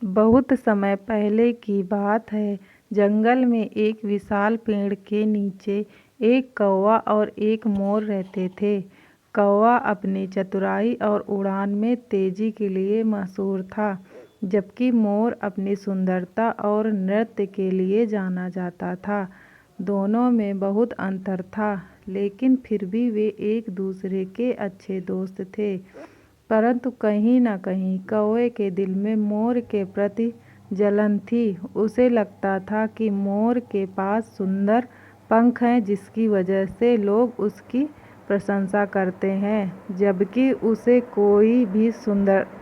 बहुत समय पहले की बात है। जंगल में एक विशाल पेड़ के नीचे एक कौवा और एक मोर रहते थे। कौवा अपनी चतुराई और उड़ान में तेजी के लिए मशहूर था, जबकि मोर अपनी सुंदरता और नृत्य के लिए जाना जाता था। दोनों में बहुत अंतर था, लेकिन फिर भी वे एक दूसरे के अच्छे दोस्त थे। परंतु कहीं न कहीं कौवे के दिल में मोर के प्रति जलन थी। उसे लगता था कि मोर के पास सुंदर पंख हैं, जिसकी वजह से लोग उसकी प्रशंसा करते हैं, जबकि उसे कोई भी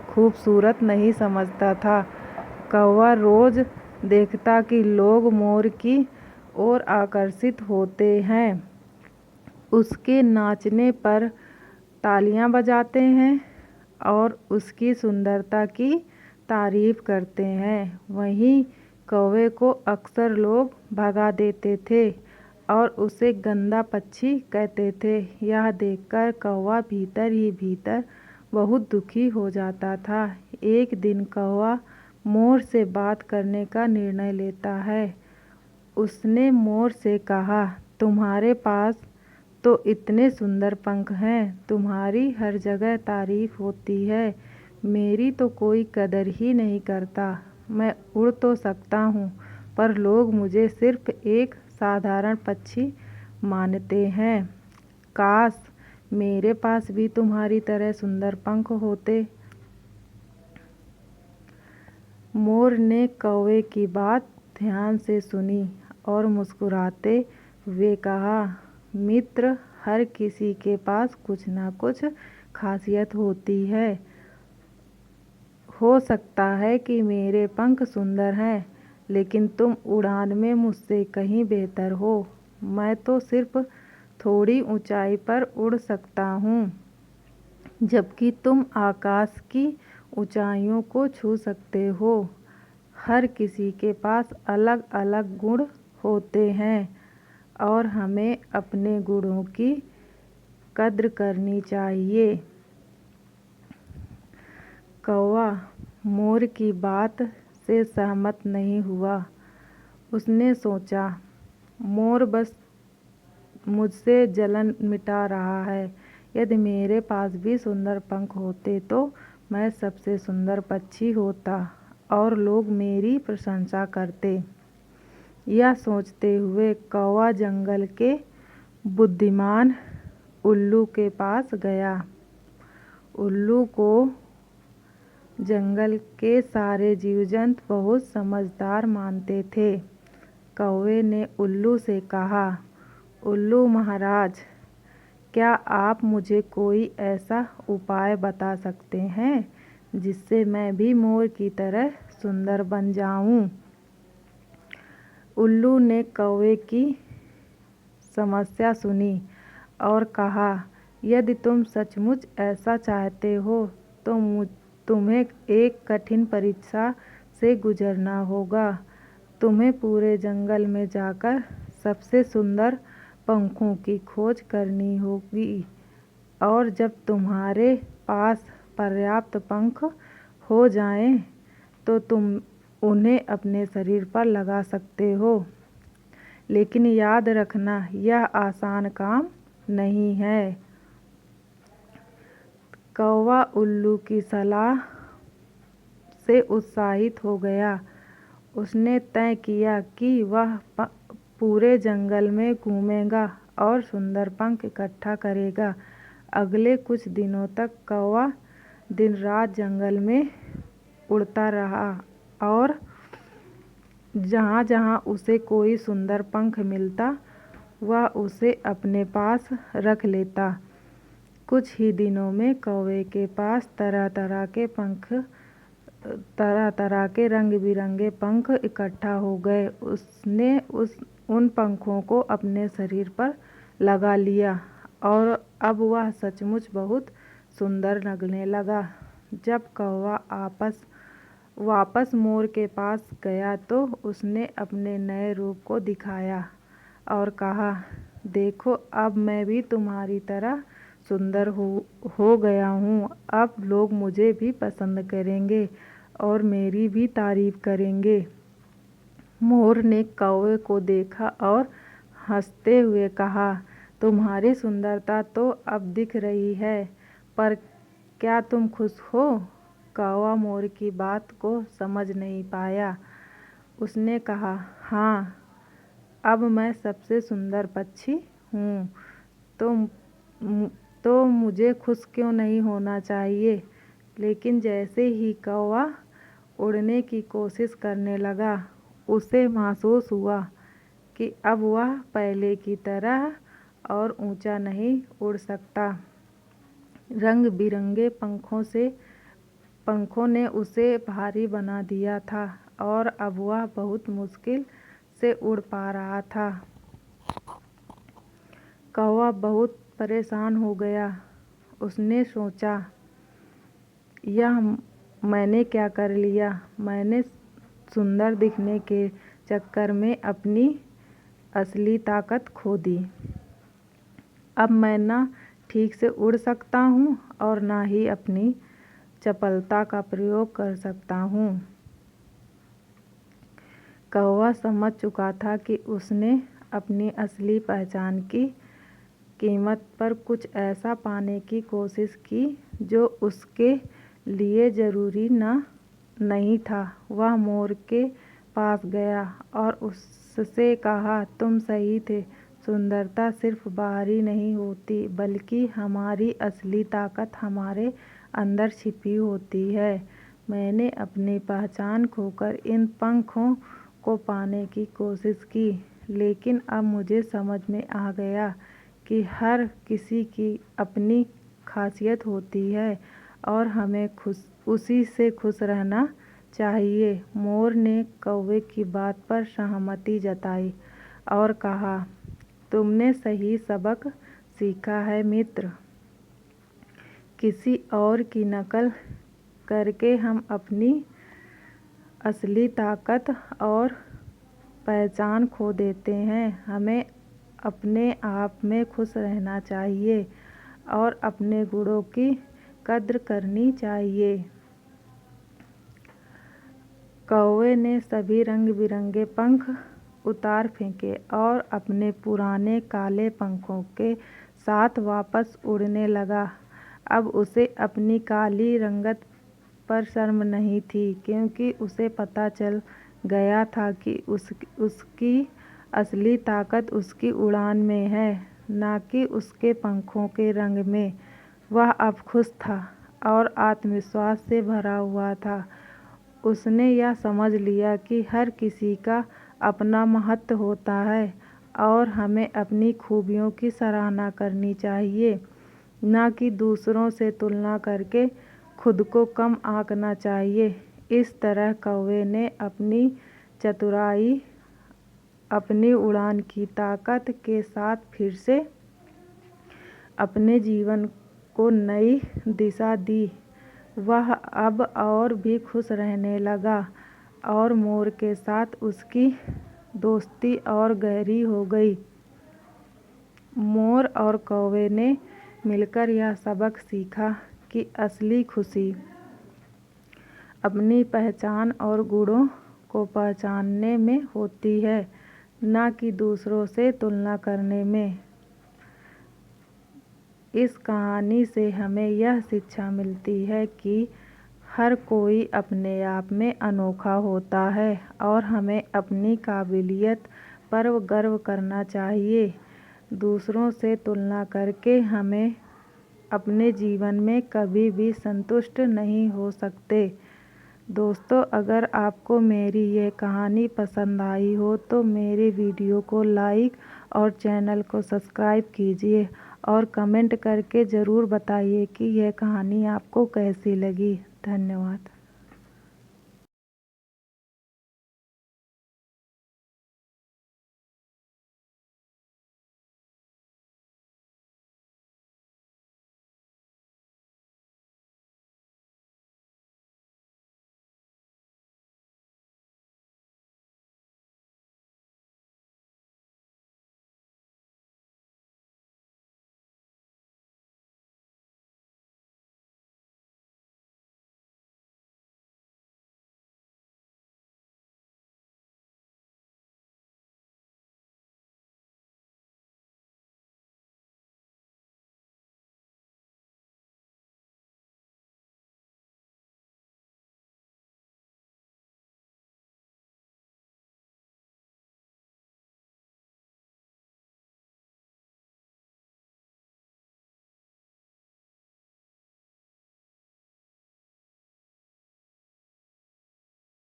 खूबसूरत नहीं समझता था। कौवा रोज देखता कि लोग मोर की ओर आकर्षित होते हैं, उसके नाचने पर तालियां बजाते हैं और उसकी सुंदरता की तारीफ करते हैं। वहीं कौवे को अक्सर लोग भगा देते थे और उसे गंदा पक्षी कहते थे। यह देखकर कौवा भीतर ही भीतर बहुत दुखी हो जाता था। एक दिन कौवा मोर से बात करने का निर्णय लेता है। उसने मोर से कहा, तुम्हारे पास तो इतने सुंदर पंख हैं, तुम्हारी हर जगह तारीफ होती है, मेरी तो कोई कदर ही नहीं करता। मैं उड़ तो सकता हूँ, पर लोग मुझे सिर्फ एक साधारण पक्षी मानते हैं। काश मेरे पास भी तुम्हारी तरह सुंदर पंख होते। मोर ने कौवे की बात ध्यान से सुनी और मुस्कुराते हुए कहा, मित्र, हर किसी के पास कुछ न कुछ खासियत होती है। हो सकता है कि मेरे पंख सुंदर हैं, लेकिन तुम उड़ान में मुझसे कहीं बेहतर हो। मैं तो सिर्फ थोड़ी ऊंचाई पर उड़ सकता हूँ, जबकि तुम आकाश की ऊंचाइयों को छू सकते हो। हर किसी के पास अलग अलग गुण होते हैं और हमें अपने गुणों की कद्र करनी चाहिए। कौवा मोर की बात से सहमत नहीं हुआ। उसने सोचा, मोर बस मुझसे जलन मिटा रहा है। यदि मेरे पास भी सुंदर पंख होते तो मैं सबसे सुंदर पक्षी होता और लोग मेरी प्रशंसा करते। यह सोचते हुए कौवा जंगल के बुद्धिमान उल्लू के पास गया। उल्लू को जंगल के सारे जीव जंतु बहुत समझदार मानते थे। कौवे ने उल्लू से कहा, उल्लू महाराज, क्या आप मुझे कोई ऐसा उपाय बता सकते हैं जिससे मैं भी मोर की तरह सुंदर बन जाऊं? उल्लू ने कौवे की समस्या सुनी और कहा, यदि तुम सचमुच ऐसा चाहते हो तो तुम्हें एक कठिन परीक्षा से गुजरना होगा। तुम्हें पूरे जंगल में जाकर सबसे सुंदर पंखों की खोज करनी होगी और जब तुम्हारे पास पर्याप्त पंख हो जाएं, तो तुम उन्हें अपने शरीर पर लगा सकते हो। लेकिन याद रखना, यह आसान काम नहीं है। कौवा उल्लू की सलाह से उत्साहित हो गया। उसने तय किया कि वह पूरे जंगल में घूमेगा और सुंदर पंख इकट्ठा करेगा। अगले कुछ दिनों तक कौवा दिन रात जंगल में उड़ता रहा और जहाँ जहाँ उसे कोई सुंदर पंख मिलता, वह उसे अपने पास रख लेता। कुछ ही दिनों में कौवे के पास तरह तरह के रंग बिरंगे पंख इकट्ठा हो गए। उसने उन पंखों को अपने शरीर पर लगा लिया और अब वह सचमुच बहुत सुंदर लगने लगा। जब कौवा वापस मोर के पास गया तो उसने अपने नए रूप को दिखाया और कहा, देखो, अब मैं भी तुम्हारी तरह सुंदर हो गया हूँ। अब लोग मुझे भी पसंद करेंगे और मेरी भी तारीफ करेंगे। मोर ने कौवे को देखा और हंसते हुए कहा, तुम्हारी सुंदरता तो अब दिख रही है, पर क्या तुम खुश हो? कौवा मोर की बात को समझ नहीं पाया। उसने कहा, हाँ, अब मैं सबसे सुंदर पक्षी हूँ, तो मुझे खुश क्यों नहीं होना चाहिए? लेकिन जैसे ही कौवा उड़ने की कोशिश करने लगा, उसे महसूस हुआ कि अब वह पहले की तरह और ऊंचा नहीं उड़ सकता। रंग बिरंगे पंखों ने उसे भारी बना दिया था और अब वह बहुत मुश्किल से उड़ पा रहा था। कौवा बहुत परेशान हो गया। उसने सोचा, यह मैंने क्या कर लिया? मैंने सुंदर दिखने के चक्कर में अपनी असली ताकत खो दी। अब मैं ना ठीक से उड़ सकता हूँ और ना ही अपनी चपलता का प्रयोग कर सकता हूँ। कौवा समझ चुका था कि उसने अपनी असली पहचान की कीमत पर कुछ ऐसा पाने की कोशिश की जो उसके लिए ज़रूरी नहीं था। वह मोर के पास गया और उससे कहा, तुम सही थे, सुंदरता सिर्फ बाहरी नहीं होती, बल्कि हमारी असली ताकत हमारे अंदर छिपी होती है। मैंने अपनी पहचान खोकर इन पंखों को पाने की कोशिश की, लेकिन अब मुझे समझ में आ गया कि हर किसी की अपनी खासियत होती है और हमें उसी से खुश रहना चाहिए। मोर ने कौवे की बात पर सहमति जताई और कहा, तुमने सही सबक सीखा है मित्र। किसी और की नकल करके हम अपनी असली ताकत और पहचान खो देते हैं। हमें अपने आप में खुश रहना चाहिए और अपने गुणों की कद्र करनी चाहिए। कौवे ने सभी रंग बिरंगे पंख उतार फेंके और अपने पुराने काले पंखों के साथ वापस उड़ने लगा। अब उसे अपनी काली रंगत पर शर्म नहीं थी, क्योंकि उसे पता चल गया था कि उसकी असली ताकत उसकी उड़ान में है, ना कि उसके पंखों के रंग में। वह अब खुश था और आत्मविश्वास से भरा हुआ था। उसने यह समझ लिया कि हर किसी का अपना महत्व होता है और हमें अपनी खूबियों की सराहना करनी चाहिए, ना कि दूसरों से तुलना करके खुद को कम आंकना चाहिए। इस तरह कौवे ने अपनी चतुराई, अपनी उड़ान की ताकत के साथ फिर से अपने जीवन को नई दिशा दी। वह अब और भी खुश रहने लगा और मोर के साथ उसकी दोस्ती और गहरी हो गई। मोर और कौवे ने मिलकर यह सबक सीखा कि असली खुशी अपनी पहचान और गुणों को पहचानने में होती है, ना कि दूसरों से तुलना करने में। इस कहानी से हमें यह शिक्षा मिलती है कि हर कोई अपने आप में अनोखा होता है और हमें अपनी काबिलियत पर गर्व करना चाहिए। दूसरों से तुलना करके हमें अपने जीवन में कभी भी संतुष्ट नहीं हो सकते। दोस्तों, अगर आपको मेरी यह कहानी पसंद आई हो तो मेरे वीडियो को लाइक और चैनल को सब्सक्राइब कीजिए और कमेंट करके ज़रूर बताइए कि यह कहानी आपको कैसी लगी। धन्यवाद।